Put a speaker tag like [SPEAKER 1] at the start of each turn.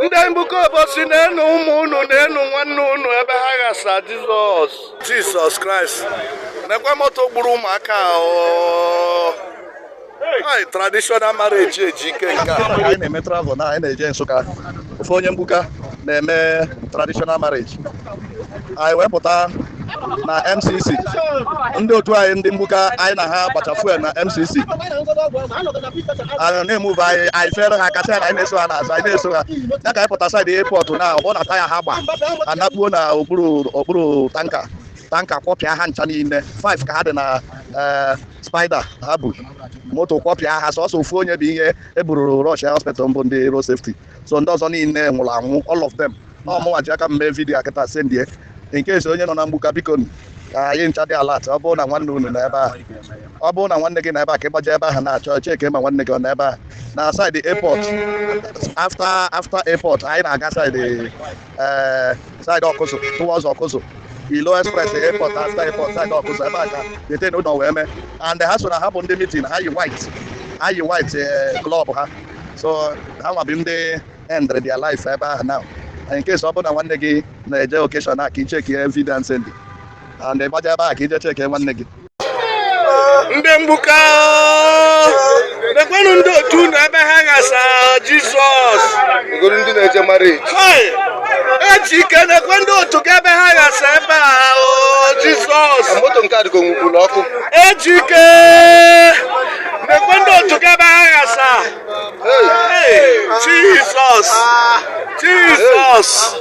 [SPEAKER 1] Ndị mbuka Obosi na-enu ụmụ unu na-enu nwanne unu ebe ha ghasa Jesus Christ. Nekwe moto gburu ụmụaka traditional marriage Ejike nke
[SPEAKER 2] anyị na-eme travel na anyị na-eje Nsukka. Ofe onye mbuka na-eme traditional marriage. Anyị wepụta na MCC ndị otu anyị ndị mbuka anyị na ha gbacha fuel na MCC anyị na-emuve anyị fere ha kasị anyị na-eso ha n'azụ anyị na-eso ha ya ka anyị pụta saịdị airport na ọ na taya ha gba anakpuo na okpuru tanka kwọpịa ha ncha niile 5 ka ha dị na spider ha bụ moto kwọpịa ha sọsọ ofu onye bụ ihe eburu Russia hospital mbụ ndị road safety so ndị ọzọ niile nwụrụ anwụ all of them ọmụnwa ji aka mme vidiyo akịta sendie nke esi onye nọ na mgbuka biko ka anyị ncha dị alat ọ bụrụ na nwanne unu na ebe ahụ ọ bụrụ na nwanne gị na ebe a ka ịgbaje ebe ahụ na-achọ cheke ma nwanne gị ọ na ebe ahụ na side airport after airport anyị na-aga side Ọkụzụ towards Ọkụzụ Ilo Express airport after airport side Ọkụzụ ebe a ka detain ụlọ wee mee and ha so na ha bụ ndị meeting ha yi white club ha so ha nwa bụ ndị end their life ebe ahụ now in case ọ bụrụ na nwanne gị na-eje occasion a ka i cheki evidence ndị and ịgbaja ebe a ka ije cheki nwanne gị
[SPEAKER 1] ndị mgbuka nekwenụ ndị otu na ebe ha ghasa Jizọs
[SPEAKER 3] goro ndị na-eje marriage
[SPEAKER 1] Ejike nekwe ndị otu gị ebe ha ghasa ebe a Jizọs
[SPEAKER 3] moto nke adịgo nwụkwụrụ ọkụ
[SPEAKER 1] Ejike nekwe ndị otu gị ebe ha ghasa Jizọs